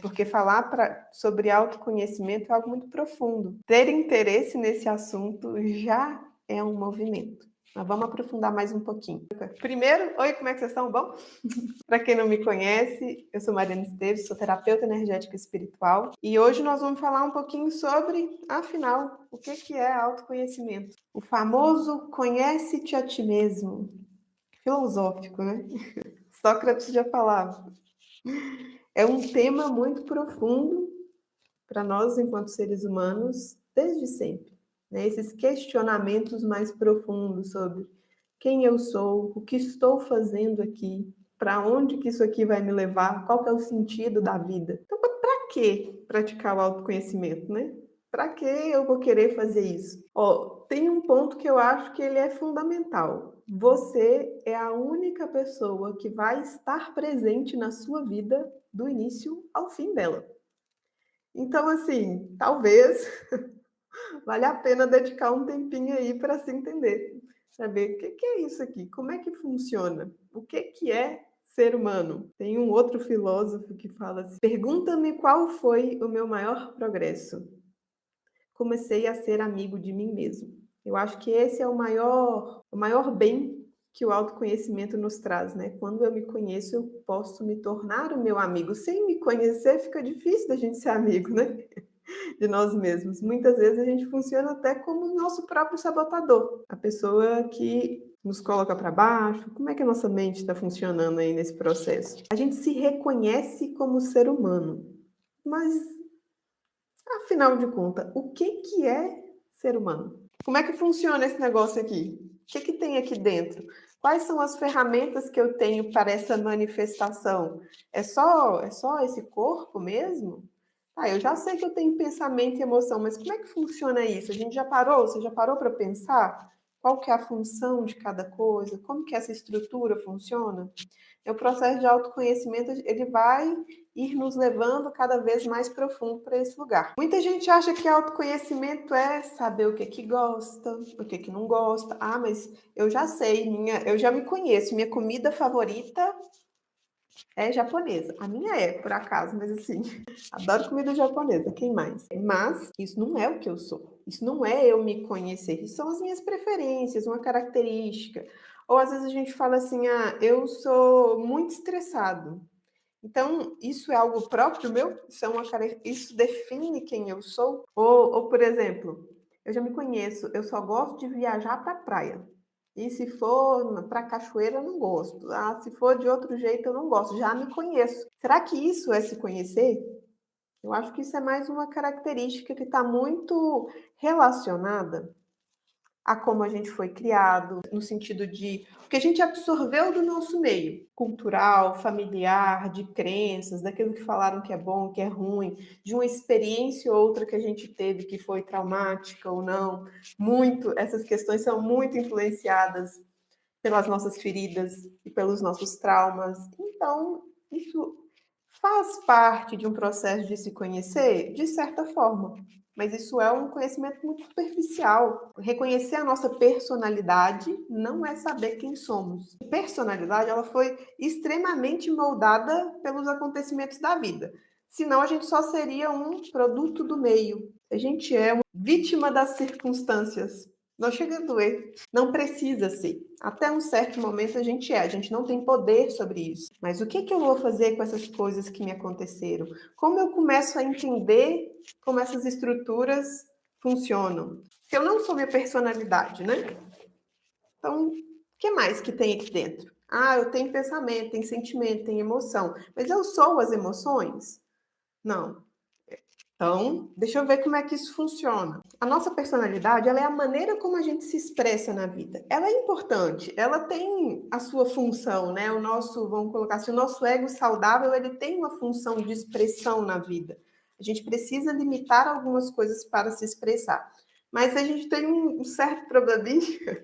porque falar sobre autoconhecimento é algo muito profundo. Ter interesse nesse assunto já é um movimento. Mas vamos aprofundar mais um pouquinho. Primeiro, oi, como é que vocês estão? Bom? Para quem não me conhece, eu sou Mariana Esteves, sou terapeuta energética espiritual e hoje nós vamos falar um pouquinho sobre, afinal, o que é autoconhecimento. O famoso conhece-te a ti mesmo. Filosófico, né? Sócrates já falava. É um tema muito profundo para nós, enquanto seres humanos, desde sempre. Né? Esses questionamentos mais profundos sobre quem eu sou, o que estou fazendo aqui, para onde que isso aqui vai me levar, qual que é o sentido da vida. Então, para que praticar o autoconhecimento, né? Para que eu vou querer fazer isso? Tem um ponto que eu acho que ele é fundamental. Você é a única pessoa que vai estar presente na sua vida do início ao fim dela. Então, assim, talvez valha a pena dedicar um tempinho aí para se entender. Saber o que é isso aqui, como é que funciona, o que é ser humano. Tem um outro filósofo que fala assim: pergunta-me qual foi o meu maior progresso. Comecei a ser amigo de mim mesmo. Eu acho que esse é o maior bem que o autoconhecimento nos traz, né? Quando eu me conheço, eu posso me tornar o meu amigo. Sem me conhecer, fica difícil da gente ser amigo, né? De nós mesmos. Muitas vezes a gente funciona até como o nosso próprio sabotador, a pessoa que nos coloca para baixo. Como é que a nossa mente está funcionando aí nesse processo? A gente se reconhece como ser humano, mas afinal de contas, o que é ser humano? Como é que funciona esse negócio aqui? O que tem aqui dentro? Quais são as ferramentas que eu tenho para essa manifestação? É só esse corpo mesmo? Eu já sei que eu tenho pensamento e emoção, mas como é que funciona isso? A gente já parou? Você já parou para pensar? Qual que é a função de cada coisa? Como que essa estrutura funciona? O processo de autoconhecimento, ele vai ir nos levando cada vez mais profundo para esse lugar. Muita gente acha que autoconhecimento é saber o que gosta, o que não gosta. Mas eu já sei, eu já me conheço, minha comida favorita é japonesa. A minha é, por acaso, mas assim, adoro comida japonesa. Quem mais? Mas isso não é o que eu sou. Isso não é eu me conhecer. Isso são as minhas preferências, uma característica. Ou às vezes a gente fala assim, eu sou muito estressado. Então, isso é algo próprio meu? Isso define quem eu sou? Ou, por exemplo, eu já me conheço, eu só gosto de viajar para a praia. E se for para cachoeira, eu não gosto. Se for de outro jeito, eu não gosto. Já me conheço. Será que isso é se conhecer? Eu acho que isso é mais uma característica que está muito relacionada a como a gente foi criado, no sentido de o que a gente absorveu do nosso meio cultural, familiar, de crenças, daquilo que falaram que é bom, que é ruim, de uma experiência ou outra que a gente teve que foi traumática ou não. Essas questões são muito influenciadas pelas nossas feridas e pelos nossos traumas. Então, isso faz parte de um processo de se conhecer, de certa forma, mas isso é um conhecimento muito superficial. Reconhecer a nossa personalidade não é saber quem somos. A personalidade, ela foi extremamente moldada pelos acontecimentos da vida. Senão a gente só seria um produto do meio. A gente é uma vítima das circunstâncias. Não chega a doer. Não precisa ser. Até um certo momento a gente não tem poder sobre isso. Mas o que eu vou fazer com essas coisas que me aconteceram? Como eu começo a entender como essas estruturas funcionam? Se eu não sou minha personalidade, né? Então, o que mais que tem aqui dentro? Eu tenho pensamento, tenho sentimento, tenho emoção. Mas eu sou as emoções? Não. Então, deixa eu ver como é que isso funciona. A nossa personalidade, ela é a maneira como a gente se expressa na vida. Ela é importante, ela tem a sua função, né? Vamos colocar assim, o nosso ego saudável, ele tem uma função de expressão na vida. A gente precisa limitar algumas coisas para se expressar. Mas a gente tem um certo probleminha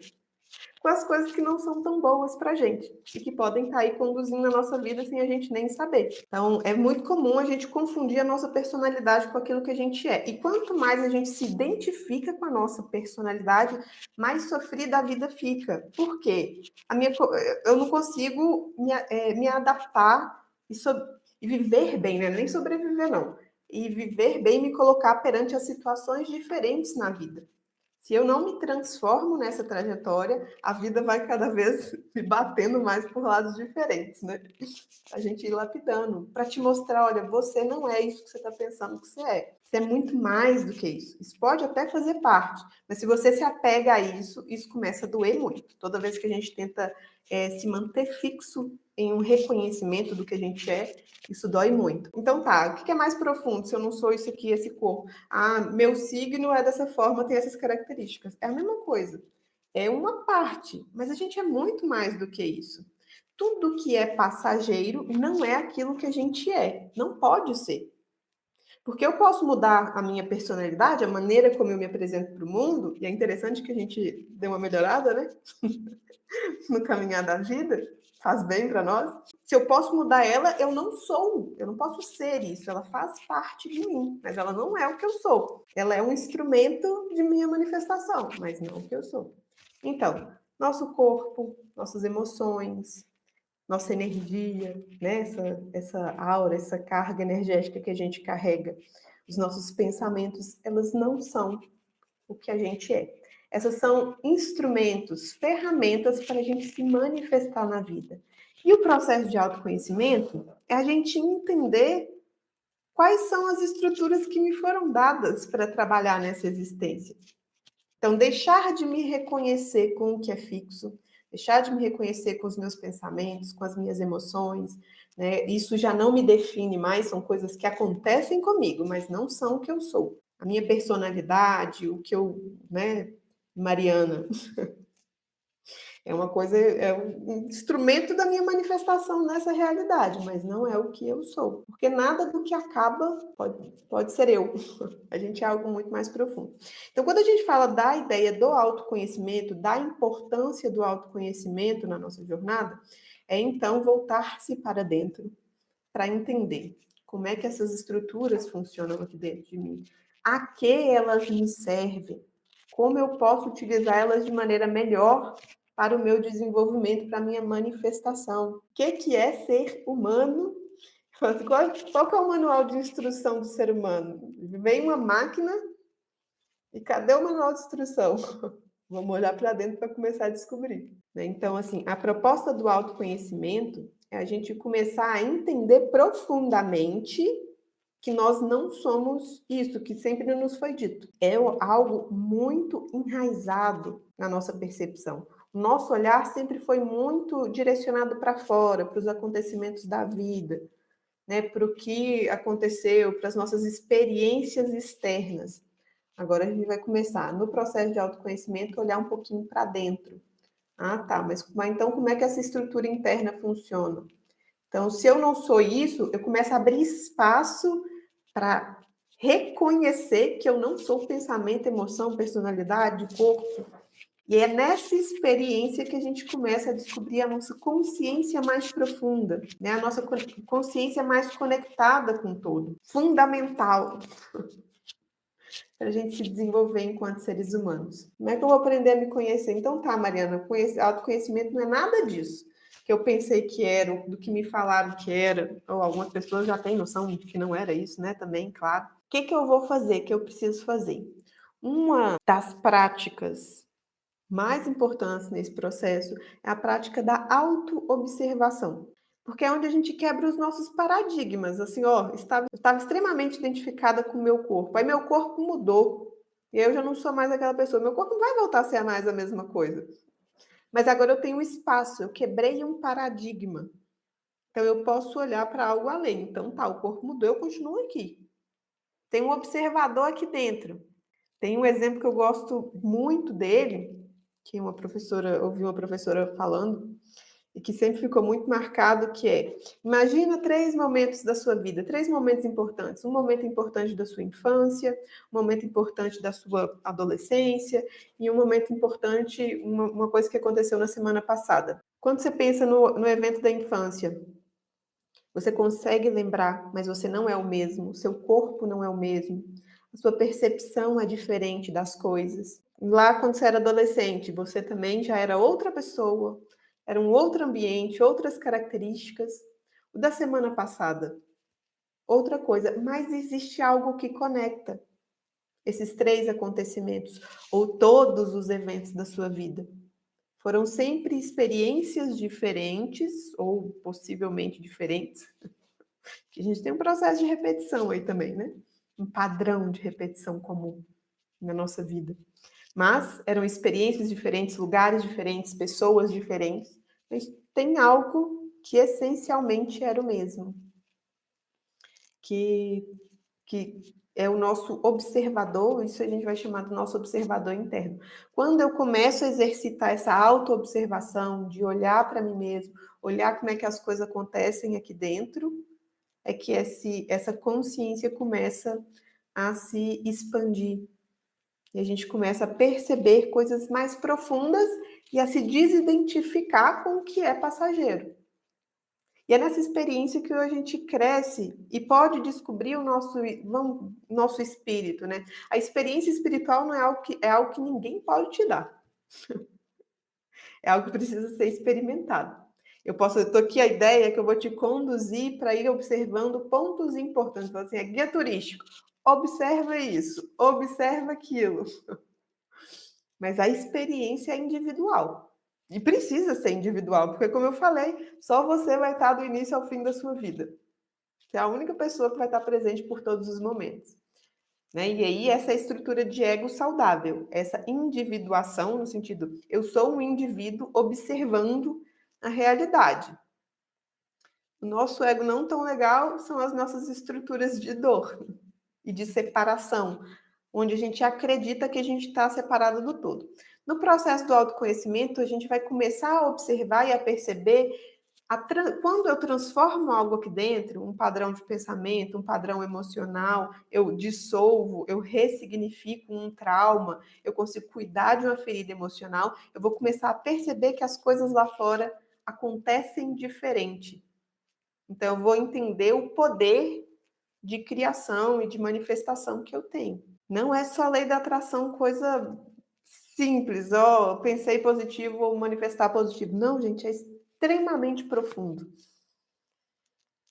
com as coisas que não são tão boas para a gente e que podem estar aí conduzindo a nossa vida sem a gente nem saber. Então, é muito comum a gente confundir a nossa personalidade com aquilo que a gente é. E quanto mais a gente se identifica com a nossa personalidade, mais sofrida a vida fica. Por quê? Eu não consigo me adaptar E viver bem, né? Nem sobreviver, não. E viver bem me colocar perante as situações diferentes na vida. Se eu não me transformo nessa trajetória, a vida vai cada vez me batendo mais por lados diferentes, né? A gente ir lapidando para te mostrar, olha, você não é isso que você está pensando que você é. Você é muito mais do que isso. Isso pode até fazer parte, mas se você se apega a isso, isso começa a doer muito. Toda vez que a gente tenta se manter fixo em um reconhecimento do que a gente é, isso dói muito. Então tá, o que é mais profundo se eu não sou isso aqui, esse corpo? Ah, meu signo é dessa forma, tem essas características. É a mesma coisa. É uma parte, mas a gente é muito mais do que isso. Tudo que é passageiro não é aquilo que a gente é. Não pode ser. Porque eu posso mudar a minha personalidade, a maneira como eu me apresento para o mundo, e é interessante que a gente dê uma melhorada, né? No caminhar da vida, faz bem para nós. Se eu posso mudar ela, eu não sou, eu não posso ser isso, ela faz parte de mim, mas ela não é o que eu sou. Ela é um instrumento de minha manifestação, mas não o que eu sou. Então, nosso corpo, nossas emoções, nossa energia, né? essa aura, essa carga energética que a gente carrega, os nossos pensamentos, elas não são o que a gente é. Essas são instrumentos, ferramentas para a gente se manifestar na vida. E o processo de autoconhecimento é a gente entender quais são as estruturas que me foram dadas para trabalhar nessa existência. Então, deixar de me reconhecer com o que é fixo, deixar de me reconhecer com os meus pensamentos, com as minhas emoções, né? Isso já não me define mais, são coisas que acontecem comigo, mas não são o que eu sou. A minha personalidade, o que eu, né, Mariana, é uma coisa, é um instrumento da minha manifestação nessa realidade, mas não é o que eu sou. Porque nada do que acaba pode ser eu. A gente é algo muito mais profundo. Então, quando a gente fala da ideia do autoconhecimento, da importância do autoconhecimento na nossa jornada, é então voltar-se para dentro, para entender como é que essas estruturas funcionam aqui dentro de mim, a que elas me servem, como eu posso utilizar elas de maneira melhor para o meu desenvolvimento, para a minha manifestação. O que é ser humano? Qual que é o manual de instrução do ser humano? Vem uma máquina e cadê o manual de instrução? Vamos olhar para dentro para começar a descobrir. Então, assim, a proposta do autoconhecimento é a gente começar a entender profundamente que nós não somos isso, que sempre nos foi dito. É algo muito enraizado na nossa percepção. O nosso olhar sempre foi muito direcionado para fora, para os acontecimentos da vida, né, para o que aconteceu, para as nossas experiências externas. Agora a gente vai começar, no processo de autoconhecimento, olhar um pouquinho para dentro. Ah, tá, mas então como é que essa estrutura interna funciona? Então, se eu não sou isso, eu começo a abrir espaço para reconhecer que eu não sou pensamento, emoção, personalidade, corpo. E é nessa experiência que a gente começa a descobrir a nossa consciência mais profunda, né? A nossa consciência mais conectada com o todo. Fundamental para a gente se desenvolver enquanto seres humanos. Como é que eu vou aprender a me conhecer? Então tá, Mariana, autoconhecimento não é nada disso que eu pensei que era, do que me falaram que era, ou algumas pessoas já têm noção de que não era isso, né? Também, claro. O que eu vou fazer, que eu preciso fazer? Uma das práticas mais importantes nesse processo é a prática da autoobservação. Porque é onde a gente quebra os nossos paradigmas. Assim, ó, eu estava extremamente identificada com o meu corpo. Aí meu corpo mudou. E aí eu já não sou mais aquela pessoa. Meu corpo não vai voltar a ser mais a mesma coisa. Mas agora eu tenho um espaço, eu quebrei um paradigma. Então eu posso olhar para algo além. Então tá, o corpo mudou, eu continuo aqui. Tem um observador aqui dentro. Tem um exemplo que eu gosto muito dele, que ouvi uma professora falando, e que sempre ficou muito marcado, que é: imagina 3 momentos da sua vida, 3 momentos importantes. Um momento importante da sua infância, um momento importante da sua adolescência e um momento importante, uma coisa que aconteceu na semana passada. Quando você pensa no evento da infância, você consegue lembrar, mas você não é o mesmo, seu corpo não é o mesmo, a sua percepção é diferente das coisas. Lá, quando você era adolescente, você também já era outra pessoa, era um outro ambiente, outras características. O da semana passada, outra coisa, mas existe algo que conecta esses 3 acontecimentos ou todos os eventos da sua vida. Foram sempre experiências diferentes ou possivelmente diferentes, que a gente tem um processo de repetição aí também, né? Um padrão de repetição comum na nossa vida. Mas eram experiências diferentes, lugares diferentes, pessoas diferentes, mas tem algo que essencialmente era o mesmo, que que é o nosso observador, isso a gente vai chamar do nosso observador interno. Quando eu começo a exercitar essa autoobservação, de olhar para mim mesmo, olhar como é que as coisas acontecem aqui dentro, é que essa consciência começa a se expandir. E a gente começa a perceber coisas mais profundas e a se desidentificar com o que é passageiro. E é nessa experiência que a gente cresce e pode descobrir o nosso espírito, né? A experiência espiritual não é algo que ninguém pode te dar. É algo que precisa ser experimentado. Eu tô aqui a ideia que eu vou te conduzir para ir observando pontos importantes. Então, assim, é guia turístico. Observa isso, observa aquilo. Mas a experiência é individual. E precisa ser individual, porque como eu falei, só você vai estar do início ao fim da sua vida. Você é a única pessoa que vai estar presente por todos os momentos. Né? E aí, essa estrutura de ego saudável, essa individuação, no sentido, eu sou um indivíduo observando a realidade. O nosso ego não tão legal são as nossas estruturas de dor e de separação, onde a gente acredita que a gente está separado do todo. No processo do autoconhecimento, a gente vai começar a observar e a perceber quando eu transformo algo aqui dentro, um padrão de pensamento, um padrão emocional, eu dissolvo, eu ressignifico um trauma, eu consigo cuidar de uma ferida emocional, eu vou começar a perceber que as coisas lá fora acontecem diferente. Então, eu vou entender o poder de criação e de manifestação que eu tenho. Não é só lei da atração, coisa simples, ó, pensei positivo, vou manifestar positivo. Não, gente, é extremamente profundo.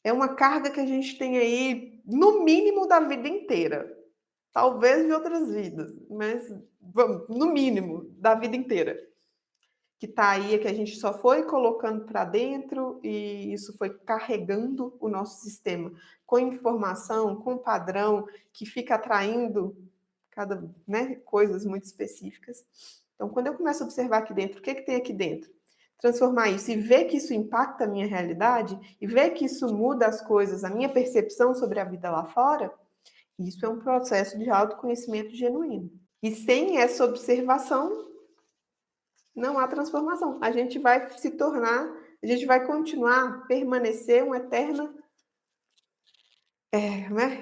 É uma carga que a gente tem aí, no mínimo, da vida inteira. Talvez de outras vidas, mas vamos, no mínimo, da vida inteira. Que está aí, é que a gente só foi colocando para dentro e isso foi carregando o nosso sistema com informação, com padrão, que fica atraindo coisas muito específicas. Então, quando eu começo a observar aqui dentro, o que tem aqui dentro? Transformar isso e ver que isso impacta a minha realidade e ver que isso muda as coisas, a minha percepção sobre a vida lá fora, isso é um processo de autoconhecimento genuíno. E sem essa observação, não há transformação. A gente vai se tornar, a gente vai continuar, permanecer uma eterna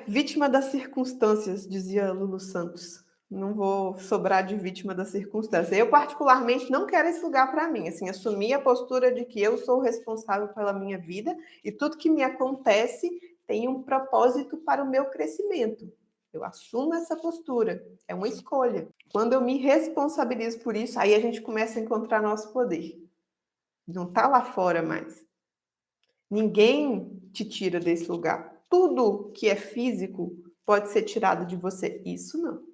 vítima das circunstâncias, dizia Lulu Santos. Não vou sobrar de vítima das circunstâncias. Eu, particularmente, não quero esse lugar para mim. Assim, assumir a postura de que eu sou responsável pela minha vida e tudo que me acontece tem um propósito para o meu crescimento. Eu assumo essa postura. É uma escolha. Quando eu me responsabilizo por isso, aí a gente começa a encontrar nosso poder. Não está lá fora mais. Ninguém te tira desse lugar. Tudo que é físico pode ser tirado de você. Isso não.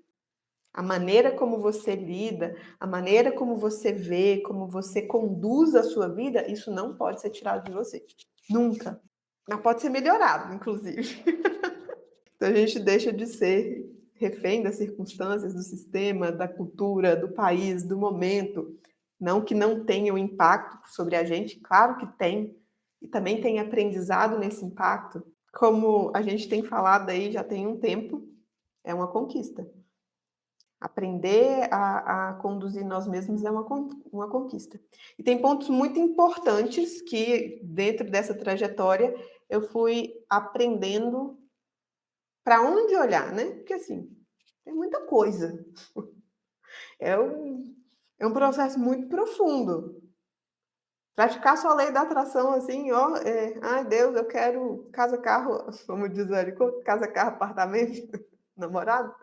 A maneira como você lida, a maneira como você vê, como você conduz a sua vida, isso não pode ser tirado de você. Nunca. Mas pode ser melhorado, inclusive. Então a gente deixa de ser refém das circunstâncias, do sistema, da cultura, do país, do momento. Não que não tenha um impacto sobre a gente, claro que tem. E também tem aprendizado nesse impacto. Como a gente tem falado aí já tem um tempo, é uma conquista. Aprender a conduzir nós mesmos é uma conquista. E tem pontos muito importantes que, dentro dessa trajetória, eu fui aprendendo para onde olhar, né? Porque, assim, tem muita coisa. É um processo muito profundo. Praticar só a lei da atração, assim, ó, ai, Deus, eu quero casa, carro, como diz o Érico, casa, carro, apartamento, namorado.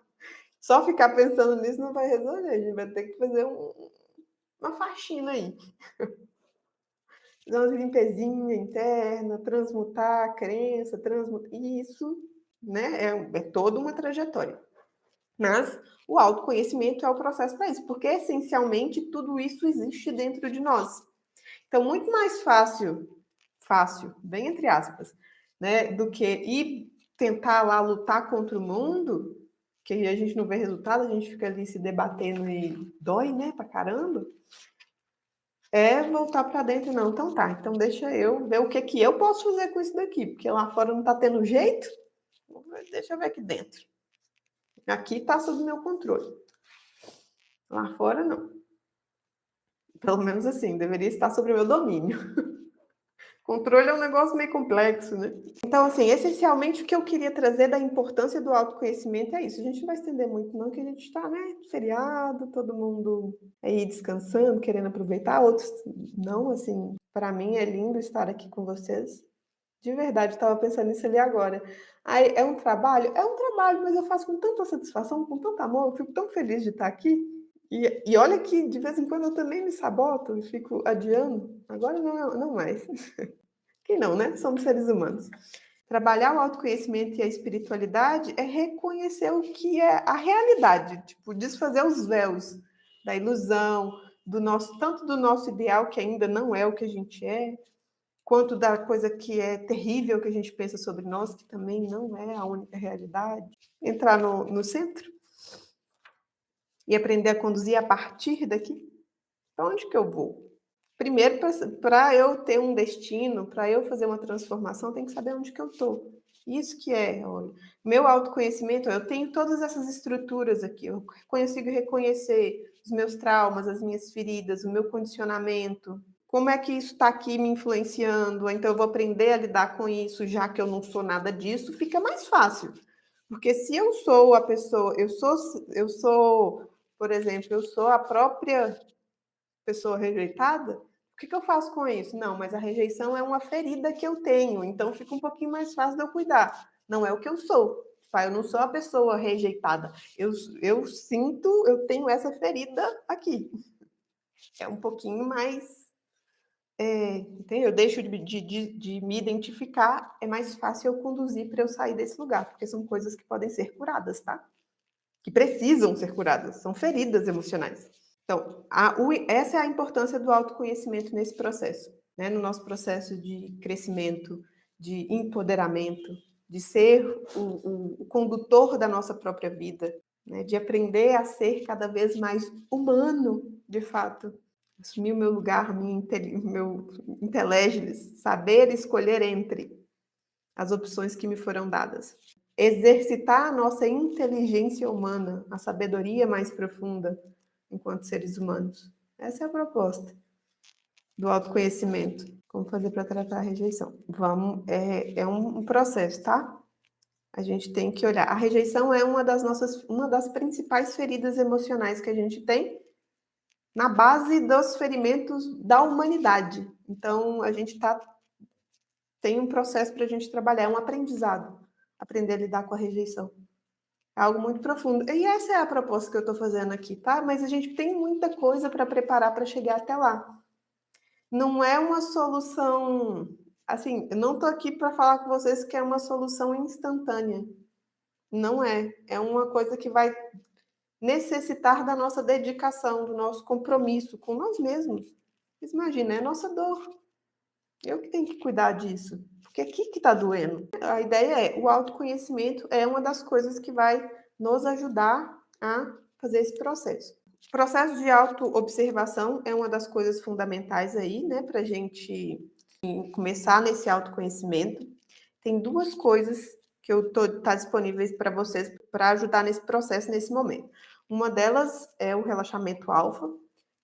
Só ficar pensando nisso não vai resolver, a gente vai ter que fazer uma faxina aí. Fazer uma limpezinha interna, transmutar a crença, transmutar isso. né? É toda uma trajetória. Mas o autoconhecimento é o processo para isso, porque essencialmente tudo isso existe dentro de nós. Então, muito mais fácil, bem entre aspas, né, do que ir tentar lá lutar contra o mundo, que a gente não vê resultado, a gente fica ali se debatendo e dói, né, pra caramba, é voltar para dentro, não. Então tá, então deixa eu ver o que que eu posso fazer com isso daqui, porque lá fora não tá tendo jeito, deixa eu ver aqui dentro. Aqui tá sob meu controle, lá fora não. Pelo menos assim, deveria estar sob o meu domínio. Controle é um negócio meio complexo, né? Então, assim, essencialmente o que eu queria trazer da importância do autoconhecimento é isso. A gente não vai estender muito, não, que a gente está, né, feriado, todo mundo aí descansando, querendo aproveitar, outros não, assim, para mim é lindo estar aqui com vocês. De verdade, estava pensando nisso ali agora. Aí, é um trabalho? É um trabalho, mas eu faço com tanta satisfação, com tanto amor, eu fico tão feliz de estar aqui. E olha que de vez em quando eu também me saboto e fico adiando. Agora não mais. Quem não, né? Somos seres humanos. Trabalhar o autoconhecimento e a espiritualidade é reconhecer o que é a realidade, tipo, desfazer os véus da ilusão, do nosso, tanto do nosso ideal, que ainda não é o que a gente é, quanto da coisa que é terrível que a gente pensa sobre nós, que também não é a única realidade. Entrar no centro e aprender a conduzir a partir daqui. Para onde que eu vou? Primeiro, para eu ter um destino, para eu fazer uma transformação, tem que saber onde que eu estou. Isso que é, olha, meu autoconhecimento, eu tenho todas essas estruturas aqui, eu consigo reconhecer os meus traumas, as minhas feridas, o meu condicionamento, como é que isso está aqui me influenciando, então eu vou aprender a lidar com isso, já que eu não sou nada disso, fica mais fácil. Porque se eu sou a pessoa, eu sou, por exemplo, eu sou a própria pessoa rejeitada, o que eu faço com isso? Não, mas a rejeição é uma ferida que eu tenho, então fica um pouquinho mais fácil de eu cuidar. Não é o que eu sou. Tá? Eu não sou a pessoa rejeitada. Eu sinto, eu tenho essa ferida aqui. É um pouquinho mais. Entendeu? Eu deixo de me identificar, é mais fácil eu conduzir para eu sair desse lugar, porque são coisas que podem ser curadas, tá? Que precisam ser curadas, são feridas emocionais. Então, essa é a importância do autoconhecimento nesse processo, né? No nosso processo de crescimento, de empoderamento, de ser o condutor da nossa própria vida, né? De aprender a ser cada vez mais humano, de fato. Assumir o meu lugar, meu intelégenes, saber escolher entre as opções que me foram dadas. Exercitar a nossa inteligência humana, a sabedoria mais profunda, enquanto seres humanos. Essa é a proposta do autoconhecimento. Como fazer para tratar a rejeição? É um processo, tá? A gente tem que olhar. A rejeição é uma das principais feridas emocionais que a gente tem na base dos ferimentos da humanidade. Então, a gente tem um processo para a gente trabalhar, é um aprendizado, aprender a lidar com a rejeição. É algo muito profundo. E essa é a proposta que eu estou fazendo aqui, tá? Mas a gente tem muita coisa para preparar para chegar até lá. Não é uma solução. Assim, eu não estou aqui para falar com vocês que é uma solução instantânea. Não é. É uma coisa que vai necessitar da nossa dedicação, do nosso compromisso com nós mesmos. Mas imagina, é a nossa dor. Eu que tenho que cuidar disso. Porque aqui que está doendo. A ideia é, o autoconhecimento é uma das coisas que vai nos ajudar a fazer esse processo. O processo de autoobservação é uma das coisas fundamentais aí, né, para a gente começar nesse autoconhecimento. Tem duas coisas que tá disponíveis para vocês para ajudar nesse processo, nesse momento. Uma delas é o relaxamento alfa,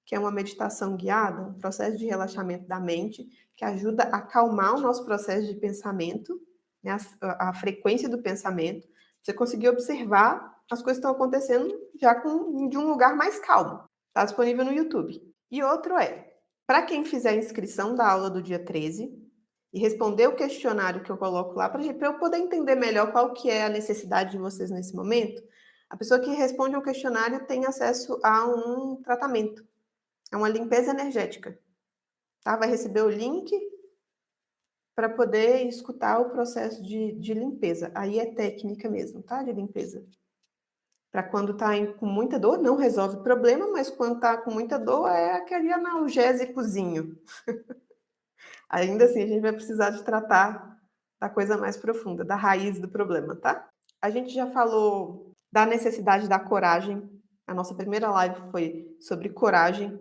que é uma meditação guiada, um processo de relaxamento da mente, que ajuda a acalmar o nosso processo de pensamento, né, a frequência do pensamento. Você conseguir observar as coisas que estão acontecendo já de um lugar mais calmo. Está disponível no YouTube. E outro é, para quem fizer a inscrição da aula do dia 13 e responder o questionário que eu coloco lá, para eu poder entender melhor qual que é a necessidade de vocês nesse momento, a pessoa que responde ao questionário tem acesso a um tratamento. É uma limpeza energética. Tá? Vai receber o link para poder escutar o processo de limpeza. Aí é técnica mesmo, tá? De limpeza. Para quando está com muita dor, não resolve o problema, mas quando está com muita dor, é aquele analgésicozinho. Ainda assim, a gente vai precisar de tratar da coisa mais profunda, da raiz do problema, tá? A gente já falou da necessidade da coragem. A nossa primeira live foi sobre coragem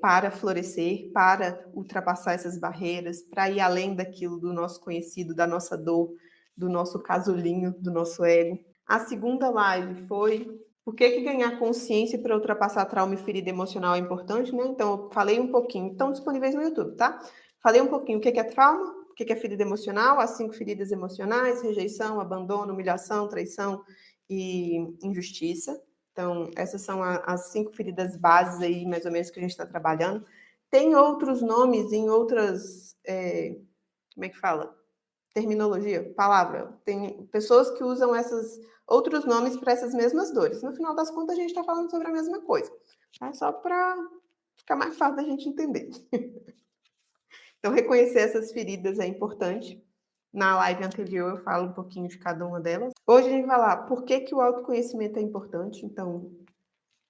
para florescer, para ultrapassar essas barreiras, para ir além daquilo do nosso conhecido, da nossa dor, do nosso casulinho, do nosso ego. A segunda live foi por que ganhar consciência para ultrapassar trauma e ferida emocional é importante, né? Então, eu falei um pouquinho. Estão disponíveis no YouTube, tá? Falei um pouquinho o que é trauma, o que é ferida emocional, as 5 feridas emocionais: rejeição, abandono, humilhação, traição e injustiça. Então, essas são as 5 feridas bases aí, mais ou menos, que a gente está trabalhando. Tem outros nomes em outras... como é que fala? Terminologia, palavra. Tem pessoas que usam esses outros nomes para essas mesmas dores. No final das contas, a gente está falando sobre a mesma coisa. Tá? Só para ficar mais fácil da gente entender. Então, reconhecer essas feridas é importante. Na live anterior, eu falo um pouquinho de cada uma delas. Hoje, a gente vai lá, por que o autoconhecimento é importante? Então,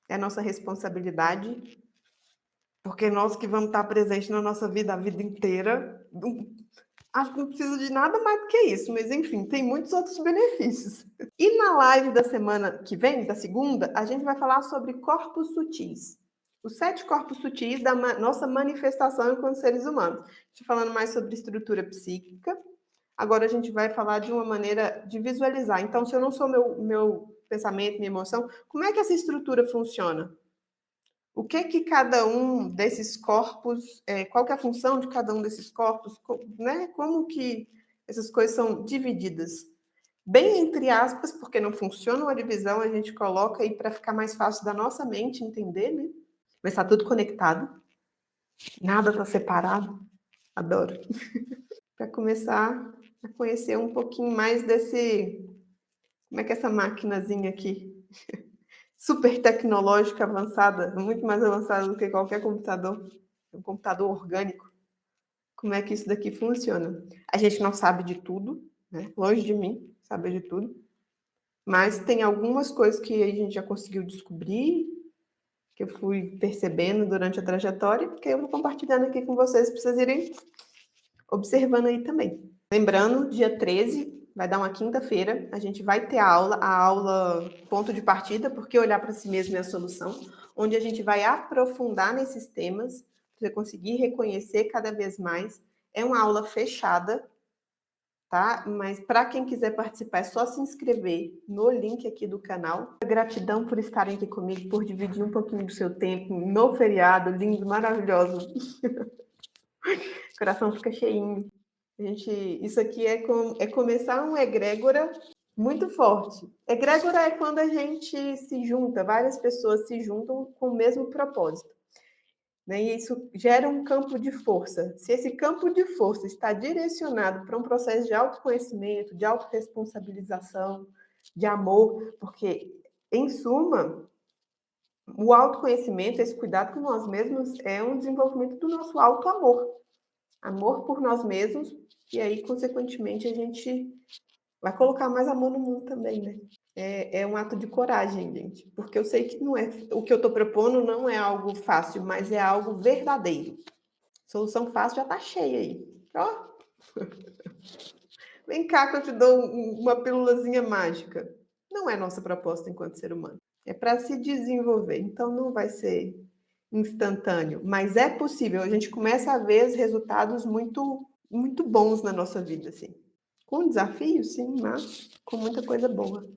é nossa responsabilidade, porque nós que vamos estar presentes na nossa vida a vida inteira. Acho que não precisa de nada mais do que isso, mas enfim, tem muitos outros benefícios. E na live da semana que vem, da segunda, a gente vai falar sobre corpos sutis. Os 7 corpos sutis da nossa manifestação enquanto seres humanos. Estou falando mais sobre estrutura psíquica. Agora a gente vai falar de uma maneira de visualizar. Então, se eu não sou meu pensamento, minha emoção, como é que essa estrutura funciona? O que cada um desses corpos, qual que é a função de cada um desses corpos, né? Como que essas coisas são divididas? Bem entre aspas, porque não funciona uma divisão, a gente coloca aí para ficar mais fácil da nossa mente entender, né? Mas está tudo conectado, nada está separado. Adoro. Para começar a conhecer um pouquinho mais desse... Como é que é essa maquinazinha aqui? Super tecnológica, avançada, muito mais avançada do que qualquer computador, um computador orgânico. Como é que isso daqui funciona? A gente não sabe de tudo, né? Longe de mim saber de tudo, mas tem algumas coisas que a gente já conseguiu descobrir, que eu fui percebendo durante a trajetória, que eu vou compartilhando aqui com vocês para vocês irem observando aí também. Lembrando, dia 13, vai dar uma quinta-feira, a gente vai ter a aula ponto de partida, porque olhar para si mesmo é a solução, onde a gente vai aprofundar nesses temas, para você conseguir reconhecer cada vez mais. É uma aula fechada, tá? Mas para quem quiser participar, é só se inscrever no link aqui do canal. Gratidão por estarem aqui comigo, por dividir um pouquinho do seu tempo no feriado, lindo, maravilhoso. O coração fica cheinho. Isso aqui é começar uma egrégora muito forte. Egrégora é quando a gente se junta, várias pessoas se juntam com o mesmo propósito. Né? E isso gera um campo de força. Se esse campo de força está direcionado para um processo de autoconhecimento, de autorresponsabilização, de amor, porque, em suma, o autoconhecimento, esse cuidado com nós mesmos, é um desenvolvimento do nosso auto-amor. Amor por nós mesmos, e aí, consequentemente, a gente vai colocar mais amor no mundo também, né? É um ato de coragem, gente, porque eu sei que não é o que eu estou propondo não é algo fácil, mas é algo verdadeiro. Solução fácil já tá cheia aí. Ó, vem cá que eu te dou uma pílulazinha mágica. Não é nossa proposta enquanto ser humano. É para se desenvolver, então não vai ser instantâneo, mas é possível. A gente começa a ver resultados muito, muito bons na nossa vida, assim. Com desafios, sim, mas com muita coisa boa.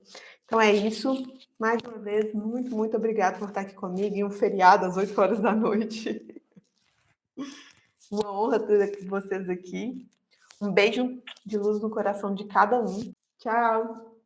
Então é isso. Mais uma vez, muito, muito obrigada por estar aqui comigo em um feriado às 8 horas da noite. Uma honra ter vocês aqui. Um beijo de luz no coração de cada um. Tchau!